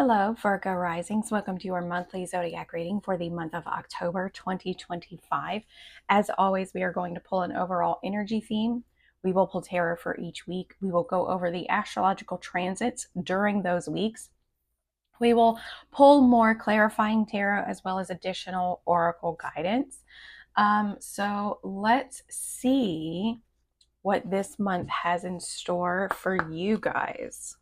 Hello, Virgo risings. Welcome to your monthly zodiac reading for the month of October 2025. As always, we are going to pull an overall energy theme. We will pull tarot for each week. We will go over the astrological transits during those weeks. We will pull more clarifying tarot as well as additional oracle guidance. So let's see what this month has in store for you guys.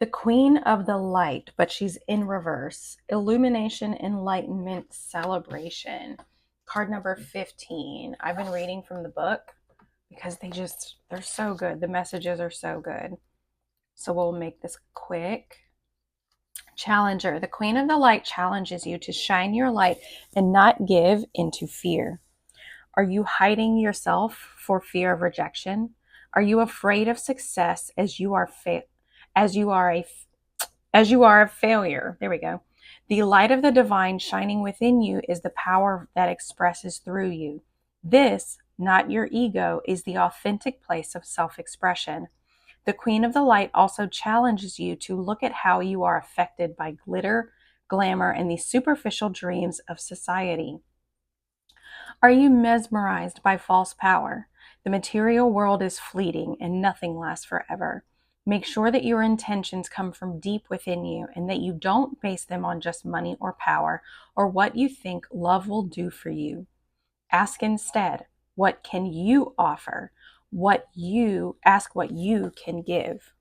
The Queen of the Light, but she's in reverse. Illumination, Enlightenment, Celebration. Card number 15. I've been reading from the book because they're so good. The messages are so good. So we'll make this quick. Challenger. The Queen of the Light challenges you to shine your light and not give into fear. Are you hiding yourself for fear of rejection? Are you afraid of success as you are a failure? There we go. The light of the divine shining within you is the power that expresses through you. This, not your ego, is the authentic place of self-expression. The Queen of the Light also challenges you to look at how you are affected by glitter, glamour, and the superficial dreams of society. Are you mesmerized by false power? The material world is fleeting and nothing lasts forever. Make sure that your intentions come from deep within you and that you don't base them on just money or power or what you think love will do for you. Ask instead, what can you offer? Ask what you can give.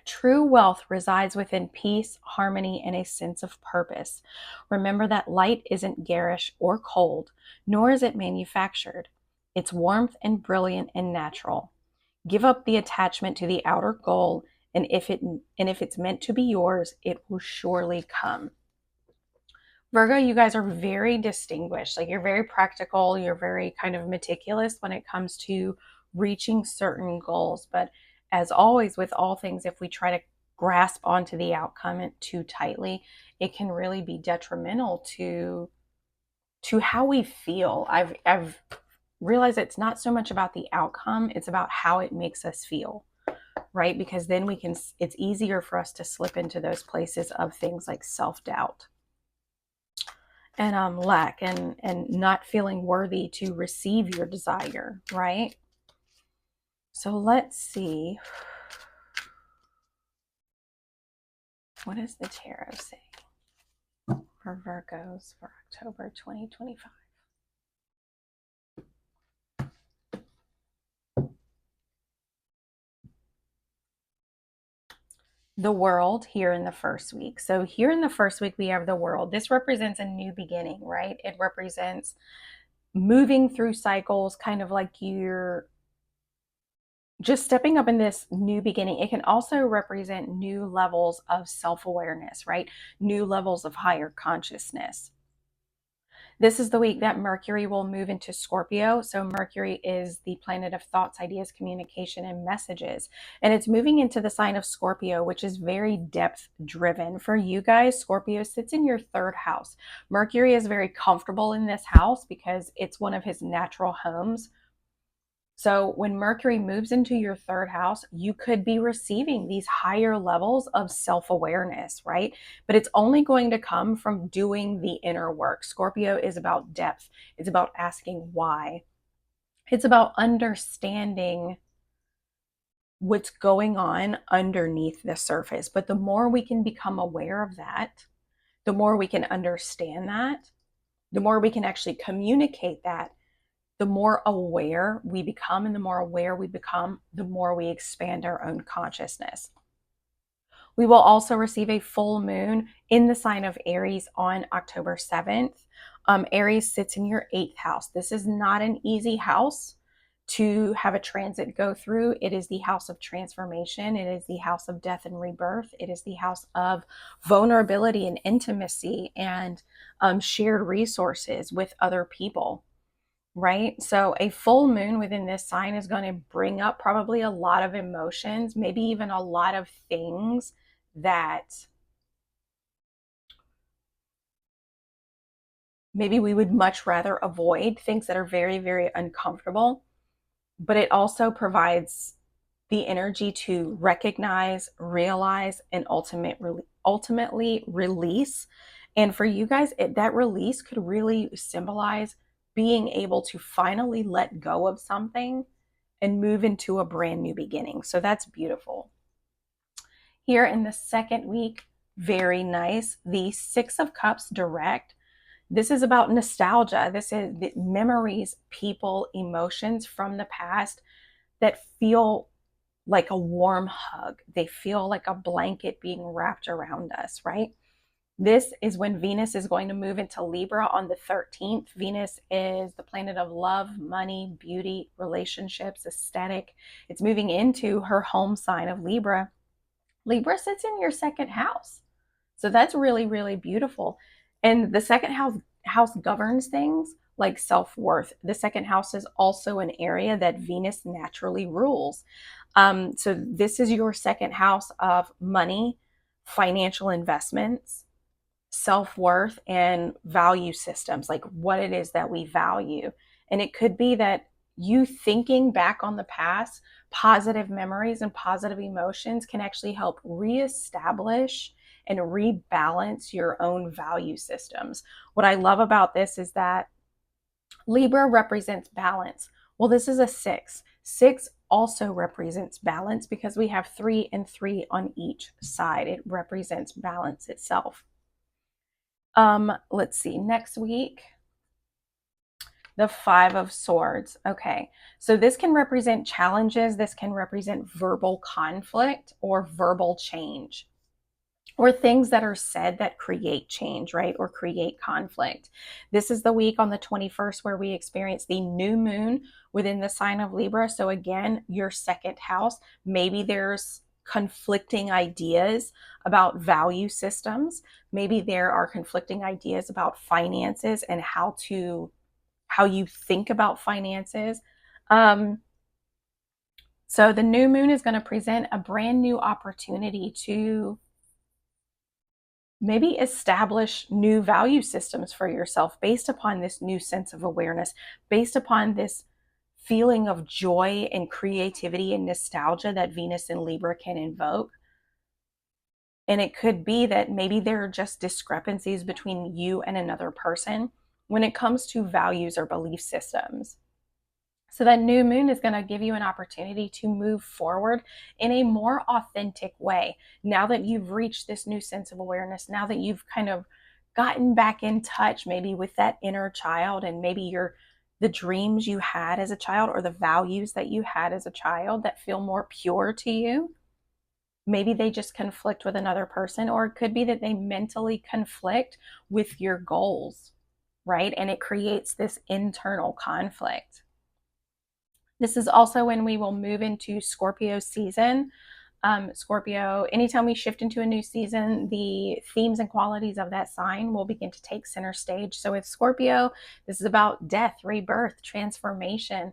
True wealth resides within peace, harmony, and a sense of purpose. Remember that light isn't garish or cold, nor is it manufactured. It's warmth and brilliant and natural. Give up the attachment to the outer goal, and if it's meant to be yours, it will surely come. Virgo, you guys are very distinguished. Like, you're very practical, you're very kind of meticulous when it comes to reaching certain goals. But as always, with all things, if we try to grasp onto the outcome too tightly, it can really be detrimental to how we feel. I've realized it's not so much about the outcome, it's about how it makes us feel, right? Because then it's easier for us to slip into those places of things like self-doubt and lack and not feeling worthy to receive your desire, right? So let's see, what does the tarot say for Virgos for October 2025? The World here in the first week. So here in the first week, we have the World. This represents a new beginning, right? It represents moving through cycles, kind of like you're just stepping up in this new beginning. It can also represent new levels of self-awareness, right? New levels of higher consciousness. This is the week that Mercury will move into Scorpio. So Mercury is the planet of thoughts, ideas, communication, and messages. And it's moving into the sign of Scorpio, which is very depth driven. For you guys, Scorpio sits in your third house. Mercury is very comfortable in this house because it's one of his natural homes. So when Mercury moves into your third house, you could be receiving these higher levels of self-awareness, right? But it's only going to come from doing the inner work. Scorpio is about depth. It's about asking why. It's about understanding what's going on underneath the surface. But the more we can become aware of that, the more we can understand that, the more we can actually communicate that, the more aware we become, and the more aware we become, the more we expand our own consciousness. We will also receive a full moon in the sign of Aries on October 7th. Aries sits in your 8th house. This is not an easy house to have a transit go through. It is the house of transformation. It is the house of death and rebirth. It is the house of vulnerability and intimacy and shared resources with other people. right? So a full moon within this sign is going to bring up probably a lot of emotions, maybe even a lot of things that maybe we would much rather avoid, things that are very, very uncomfortable. But it also provides the energy to recognize, realize, and ultimately release. And for you guys, that release could really symbolize being able to finally let go of something and move into a brand new beginning. So that's beautiful. Here in the second week, very nice. The Six of Cups direct. This is about nostalgia. This is the memories, people, emotions from the past that feel like a warm hug. They feel like a blanket being wrapped around us, right? This is when Venus is going to move into Libra on the 13th. Venus is the planet of love, money, beauty, relationships, aesthetic. It's moving into her home sign of Libra. Libra sits in your second house. So that's really, really beautiful. And the second house governs things like self-worth. The second house is also an area that Venus naturally rules. So this is your second house of money, financial investments, self-worth, and value systems, like what it is that we value. And it could be that you thinking back on the past, positive memories and positive emotions can actually help reestablish and rebalance your own value systems. What I love about this is that Libra represents balance. Well, this is a six. Six also represents balance because we have 3 and 3 on each side. It represents balance itself. Let's see, next week, the Five of Swords. Okay, so this can represent challenges. This can represent verbal conflict or verbal change, or things that are said that create change, right? Or create conflict. This is the week on the 21st where we experience the new moon within the sign of Libra. So again, your second house, maybe there's conflicting ideas about value systems. Maybe there are conflicting ideas about finances and how you think about finances. So the new moon is going to present a brand new opportunity to maybe establish new value systems for yourself based upon this new sense of awareness, based upon this feeling of joy and creativity and nostalgia that Venus and Libra can invoke. And it could be that maybe there are just discrepancies between you and another person when it comes to values or belief systems. So that new moon is going to give you an opportunity to move forward in a more authentic way. Now that you've reached this new sense of awareness, now that you've kind of gotten back in touch maybe with that inner child, and maybe the dreams you had as a child or the values that you had as a child that feel more pure to you. Maybe they just conflict with another person, or it could be that they mentally conflict with your goals, right? And it creates this internal conflict. This is also when we will move into Scorpio season. Scorpio, anytime we shift into a new season, the themes and qualities of that sign will begin to take center stage. So with Scorpio, this is about death, rebirth, transformation,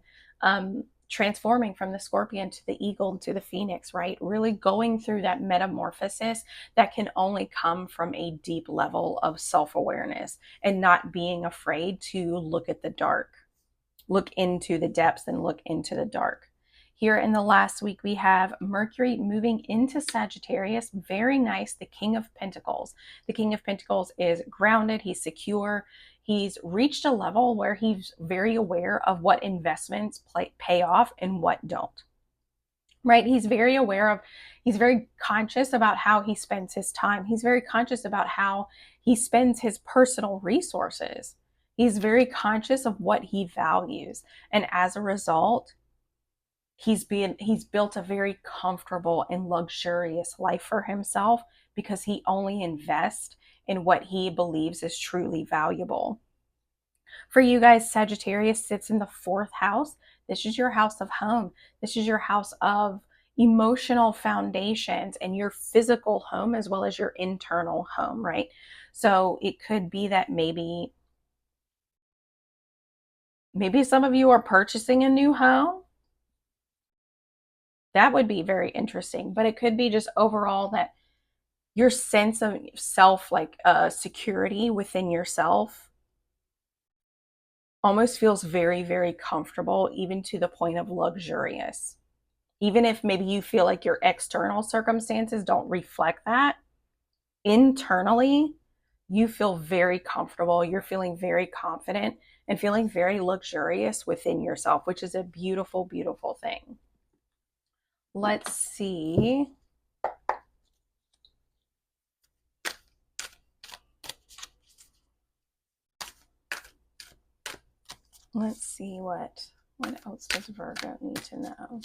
transforming from the scorpion to the eagle to the phoenix, right? Really going through that metamorphosis that can only come from a deep level of self-awareness and not being afraid to look at the dark. Look into the depths and look into the dark. Here in the last week, we have Mercury moving into Sagittarius. Very nice. The King of Pentacles. The King of Pentacles is grounded. He's secure. He's reached a level where he's very aware of what investments pay off and what don't. Right? He's very conscious about how he spends his time. He's very conscious about how he spends his personal resources. He's very conscious of what he values. And as a result, he's built a very comfortable and luxurious life for himself because he only invests in what he believes is truly valuable. For you guys, Sagittarius sits in the 4th house. This is your house of home. This is your house of emotional foundations and your physical home as well as your internal home, right? So it could be that maybe Maybe some of you are purchasing a new home. That would be very interesting, but it could be just overall that your sense of self, like security within yourself, almost feels very, very comfortable, even to the point of luxurious. Even if maybe you feel like your external circumstances don't reflect that, internally, you feel very comfortable. You're feeling very confident and feeling very luxurious within yourself, which is a beautiful, beautiful thing. Let's see. Let's see what else does Virgo need to know?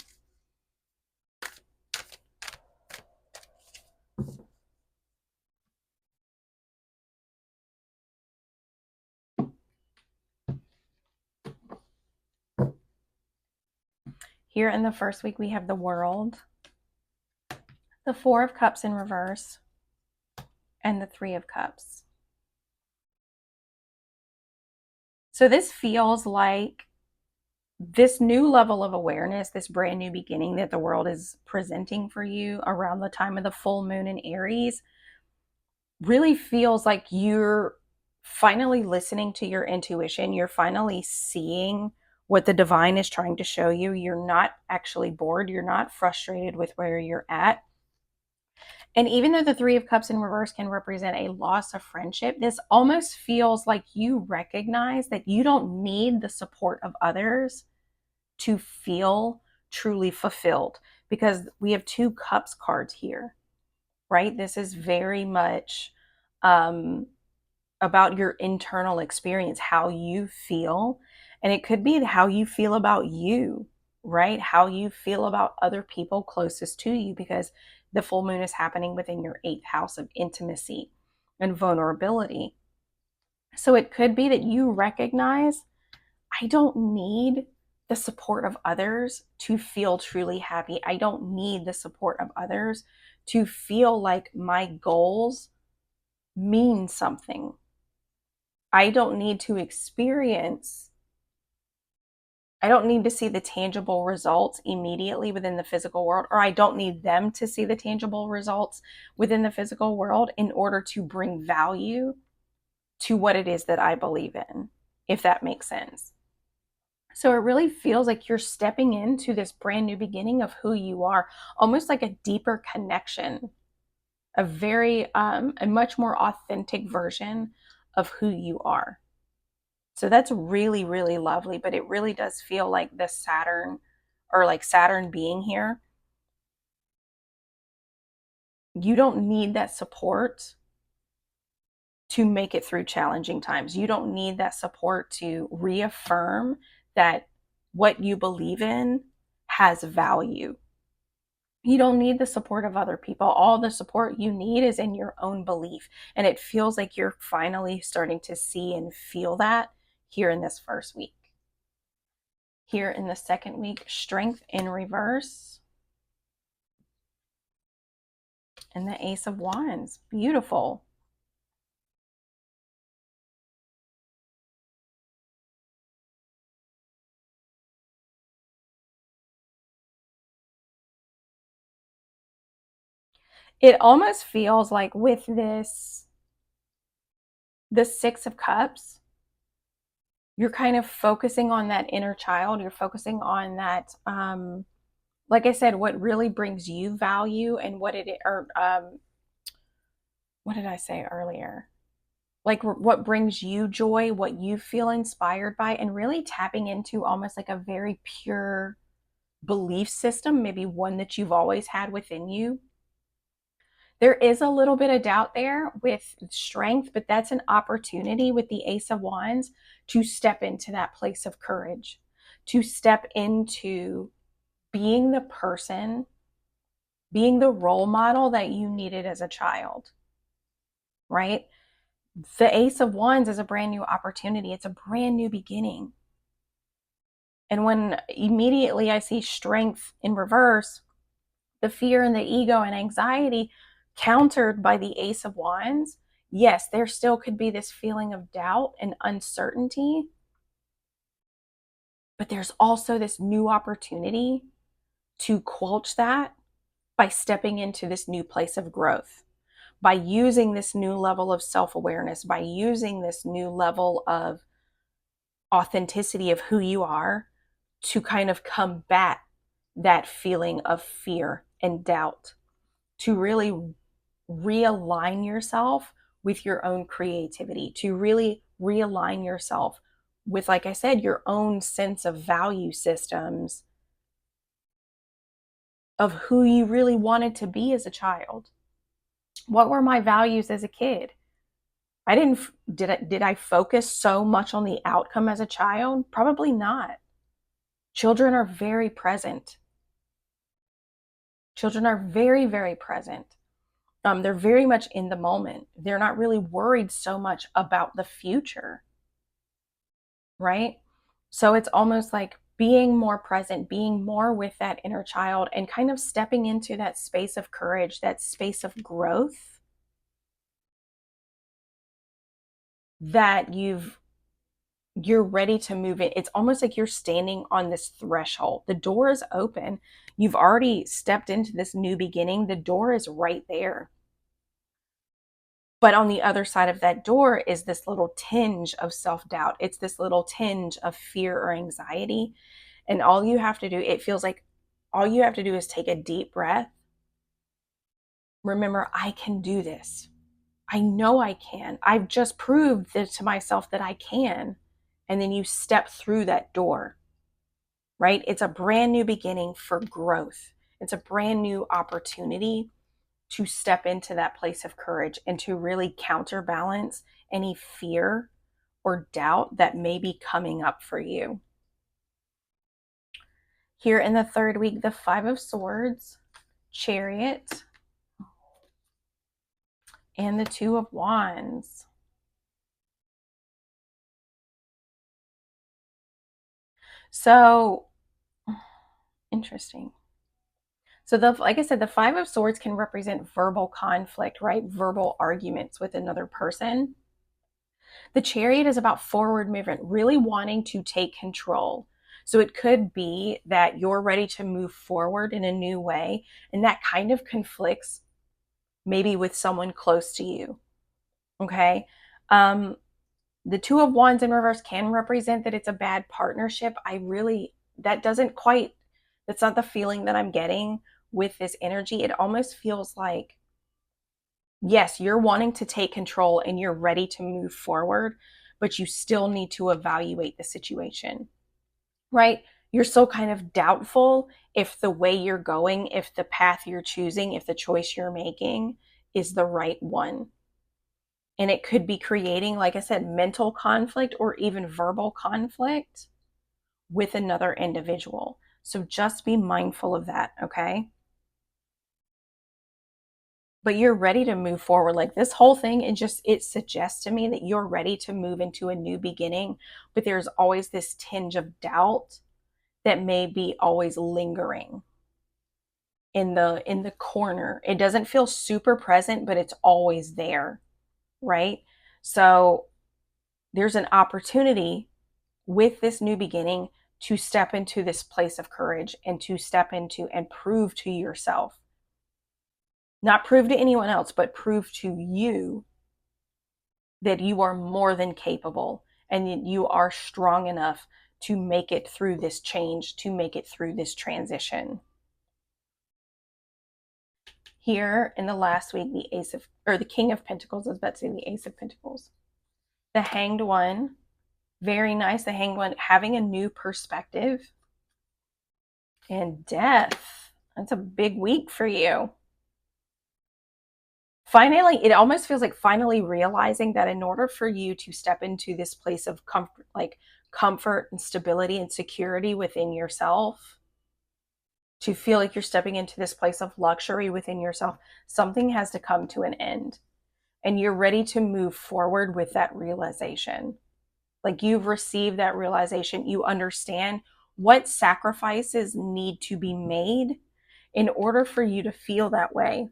Here in the first week, we have the World, the Four of Cups in reverse, and the Three of Cups. So this feels like this new level of awareness, this brand new beginning that the world is presenting for you around the time of the full moon in Aries really feels like you're finally listening to your intuition. You're finally seeing what the divine is trying to show you. You're not actually bored. You're not frustrated with where you're at. And even though the Three of Cups in reverse can represent a loss of friendship, this almost feels like you recognize that you don't need the support of others to feel truly fulfilled, because we have two cups cards here, right? This is very much about your internal experience, how you feel. And it could be how you feel about you, right? How you feel about other people closest to you, because the full moon is happening within your eighth house of intimacy and vulnerability. So it could be that you recognize, I don't need the support of others to feel truly happy. I don't need the support of others to feel like my goals mean something. I don't need to experience, I don't need to see the tangible results immediately within the physical world, or I don't need them to see the tangible results within the physical world in order to bring value to what it is that I believe in, if that makes sense. So it really feels like you're stepping into this brand new beginning of who you are, almost like a deeper connection, a much more authentic version of who you are. So that's really, really lovely, but it really does feel like the Saturn, or like Saturn being here. You don't need that support to make it through challenging times. You don't need that support to reaffirm that what you believe in has value. You don't need the support of other people. All the support you need is in your own belief. And it feels like you're finally starting to see and feel that here in this first week. Here in the second week, Strength in reverse, and the Ace of Wands. Beautiful. It almost feels like with this, the Six of Cups, you're kind of focusing on that inner child. You're focusing on that, like I said, what really brings you value, and what it, or what did I say earlier? Like what brings you joy, what you feel inspired by, and really tapping into almost like a very pure belief system, maybe one that you've always had within you. There is a little bit of doubt there with strength, but that's an opportunity with the Ace of Wands to step into that place of courage, to step into being the person, being the role model that you needed as a child, right? The Ace of Wands is a brand new opportunity. It's a brand new beginning. And when immediately I see strength in reverse, the fear and the ego and anxiety countered by the Ace of Wands, yes, there still could be this feeling of doubt and uncertainty. But there's also this new opportunity to quench that by stepping into this new place of growth, by using this new level of self-awareness, by using this new level of authenticity of who you are to kind of combat that feeling of fear and doubt, to really realign yourself with your own creativity, to really realign yourself with, like I said, your own sense of value systems of who you really wanted to be as a child. What were my values as a kid? I didn't did I focus so much on the outcome as a child? Probably not. Children are very present. Children are very, very present. They're very much in the moment. They're not really worried so much about the future, right? So it's almost like being more present, being more with that inner child, and kind of stepping into that space of courage, that space of growth that you're ready to move in. It's almost like you're standing on this threshold. The door is open. You've already stepped into this new beginning. The door is right there. But on the other side of that door is this little tinge of self-doubt. It's this little tinge of fear or anxiety. And all you have to do, it feels like all you have to do is take a deep breath. Remember, I can do this. I know I can. I've just proved to myself that I can. And then you step through that door, right? It's a brand new beginning for growth. It's a brand new opportunity to step into that place of courage and to really counterbalance any fear or doubt that may be coming up for you. Here in the third week, the Five of Swords, Chariot, and the Two of Wands. So, interesting. So, like I said, the Five of Swords can represent verbal conflict, right? Verbal arguments with another person. The Chariot is about forward movement, really wanting to take control. So it could be that you're ready to move forward in a new way, and that kind of conflicts maybe with someone close to you. Okay. The Two of Wands in reverse can represent that it's a bad partnership. That doesn't quite, that's not the feeling that I'm getting with this energy. It almost feels like, yes, you're wanting to take control and you're ready to move forward, but you still need to evaluate the situation, right? You're still kind of doubtful if the way you're going, if the path you're choosing, if the choice you're making is the right one. And it could be creating, like I said, mental conflict or even verbal conflict with another individual. So just be mindful of that, okay? But you're ready to move forward. Like this whole thing, it suggests to me that you're ready to move into a new beginning, but there's always this tinge of doubt that may be always lingering in the corner. It doesn't feel super present, but it's always there, right? So there's an opportunity with this new beginning to step into this place of courage and to step into and prove to yourself, not prove to anyone else, but prove to you that you are more than capable and that you are strong enough to make it through this change, to make it through this transition. Here in the last week, the King of Pentacles, I was about to say the Ace of Pentacles. The Hanged One, very nice. The Hanged One, having a new perspective. And Death, that's a big week for you. Finally, it almost feels like finally realizing that in order for you to step into this place of comfort, like comfort and stability and security within yourself, to feel like you're stepping into this place of luxury within yourself, something has to come to an end. And you're ready to move forward with that realization. Like you've received that realization. You understand what sacrifices need to be made in order for you to feel that way.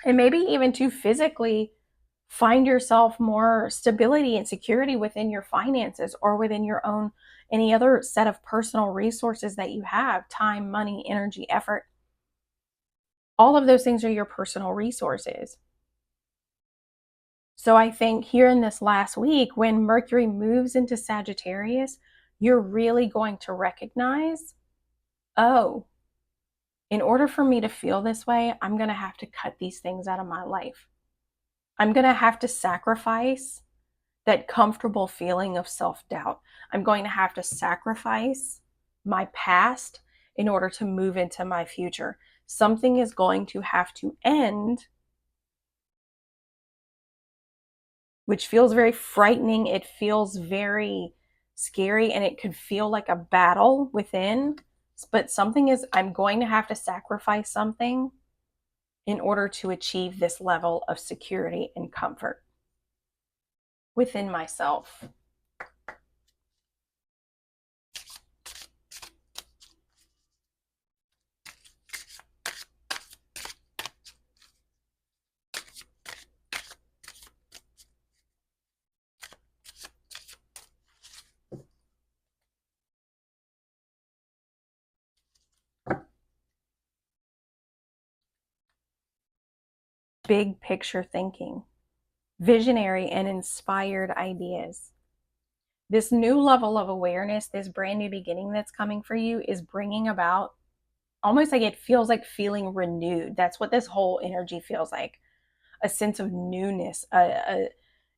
And maybe even to physically find yourself more stability and security within your finances or within your own any other set of personal resources that you have, time, money, energy, effort. All of those things are your personal resources. So I think here in this last week, when Mercury moves into Sagittarius, you're really going to recognize, oh, in order for me to feel this way, I'm going to have to cut these things out of my life. I'm going to have to sacrifice that comfortable feeling of self-doubt. I'm going to have to sacrifice my past in order to move into my future. Something is going to have to end, which feels very frightening. It feels very scary, and it could feel like a battle within. But I'm going to have to sacrifice something in order to achieve this level of security and comfort within myself. Big picture thinking, visionary and inspired ideas. This new level of awareness, this brand new beginning that's coming for you is bringing about almost like it feels like feeling renewed. That's what this whole energy feels like, a sense of newness.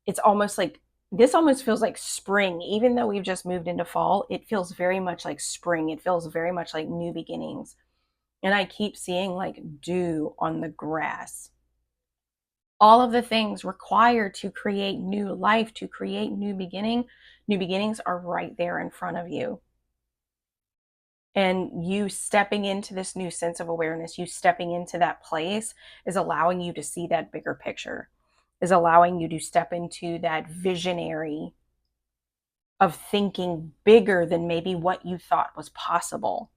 It's almost like this almost feels like spring. Even though we've just moved into fall, it feels very much like spring. It feels very much like new beginnings. And I keep seeing like dew on the grass. All of the things required to create new life, to create new beginnings are right there in front of you. And you stepping into this new sense of awareness, you stepping into that place is allowing you to see that bigger picture, is allowing you to step into that visionary of thinking bigger than maybe what you thought was possible.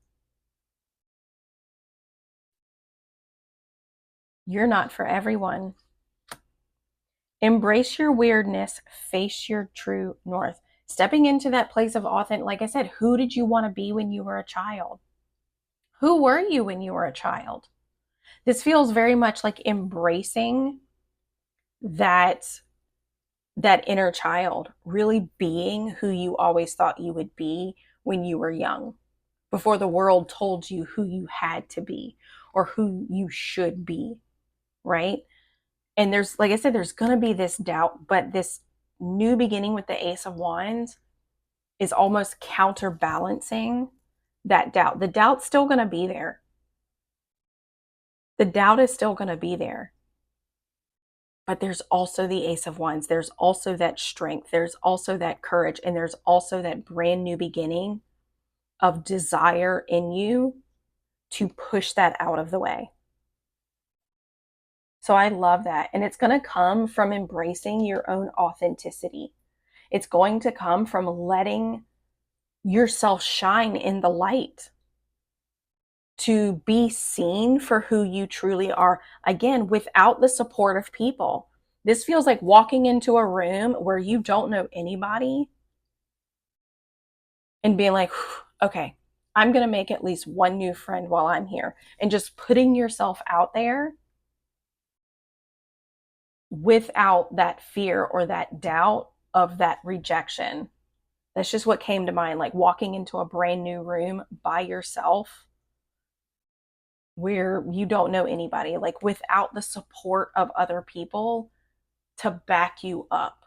You're not for everyone. Embrace your weirdness, face your true north. Stepping into that place of authentic, like I said, who did you want to be when you were a child? Who were you when you were a child? This feels very much like embracing that inner child, really being who you always thought you would be when you were young, before the world told you who you had to be or who you should be, right? And there's, like I said, there's going to be this doubt, but this new beginning with the Ace of Wands is almost counterbalancing that doubt. The doubt's still going to be there. The doubt is still going to be there. But there's also the Ace of Wands. There's also that strength. There's also that courage. And there's also that brand new beginning of desire in you to push that out of the way. So I love that. And it's going to come from embracing your own authenticity. It's going to come from letting yourself shine in the light, to be seen for who you truly are. Again, without the support of people. This feels like walking into a room where you don't know anybody and being like, okay, I'm going to make at least one new friend while I'm here. And just putting yourself out there without that fear or that doubt of that rejection. That's just what came to mind, like walking into a brand new room by yourself where you don't know anybody, like without the support of other people to back you up.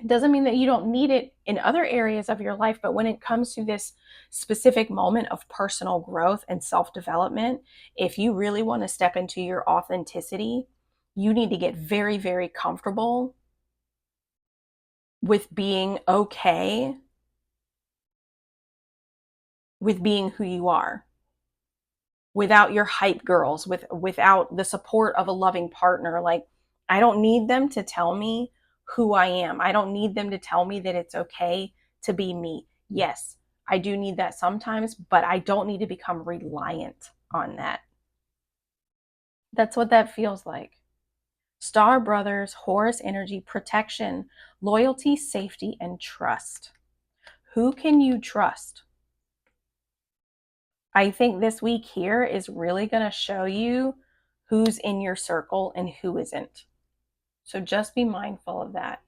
It doesn't mean that you don't need it in other areas of your life, but when it comes to this specific moment of personal growth and self-development, if you really want to step into your authenticity, you need to get very, very comfortable with being okay with being who you are, without your hype girls, without the support of a loving partner. Like, I don't need them to tell me who I am. I don't need them to tell me that it's okay to be me. Yes, I do need that sometimes, but I don't need to become reliant on that. That's what that feels like. Star Brothers, Horus energy, protection, loyalty, safety, and trust. Who can you trust? I think this week here is really going to show you who's in your circle and who isn't. So just be mindful of that.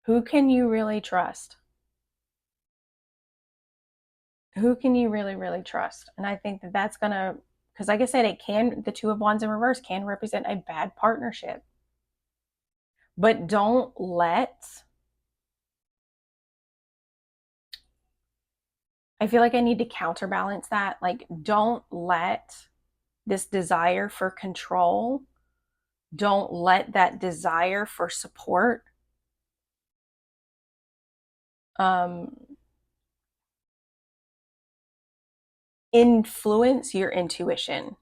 Who can you really trust? Who can you really, really trust? And I think that that's going to, because like I said, the Two of Wands in reverse can represent a bad partnership. But don't let, I feel like I need to counterbalance that. Like, don't let this desire for control, don't let that desire for support um, influence your intuition.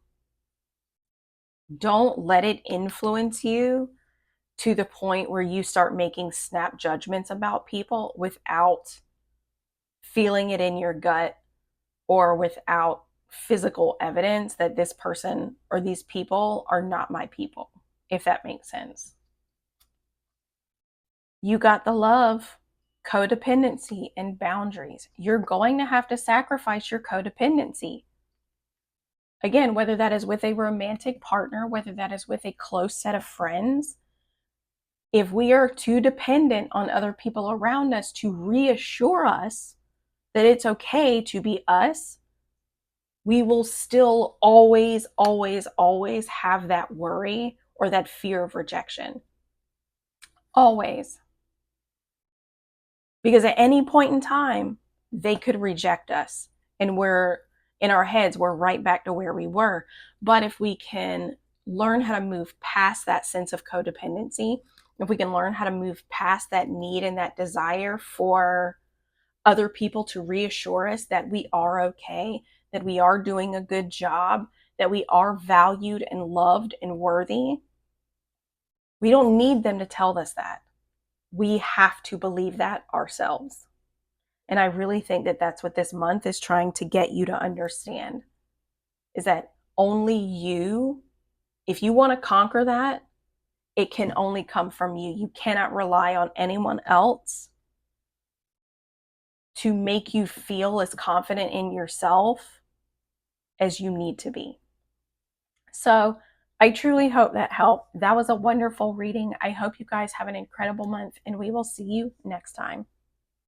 Don't let it influence you to the point where you start making snap judgments about people without feeling it in your gut or without physical evidence that this person or these people are not my people, if that makes sense. You got the love, codependency, and boundaries. You're going to have to sacrifice your codependency. Again, whether that is with a romantic partner, whether that is with a close set of friends, if we are too dependent on other people around us to reassure us that it's okay to be us, we will still always, always, always have that worry or that fear of rejection. Always. Because at any point in time, they could reject us. And we're in our heads, we're right back to where we were. But if we can learn how to move past that sense of codependency, if we can learn how to move past that need and that desire for other people to reassure us that we are okay, that we are doing a good job, that we are valued and loved and worthy, we don't need them to tell us that. We have to believe that ourselves. And I really think that that's what this month is trying to get you to understand, is that only you, if you want to conquer that, it can only come from you. You cannot rely on anyone else to make you feel as confident in yourself as you need to be. So I truly hope that helped. That was a wonderful reading. I hope you guys have an incredible month, and we will see you next time.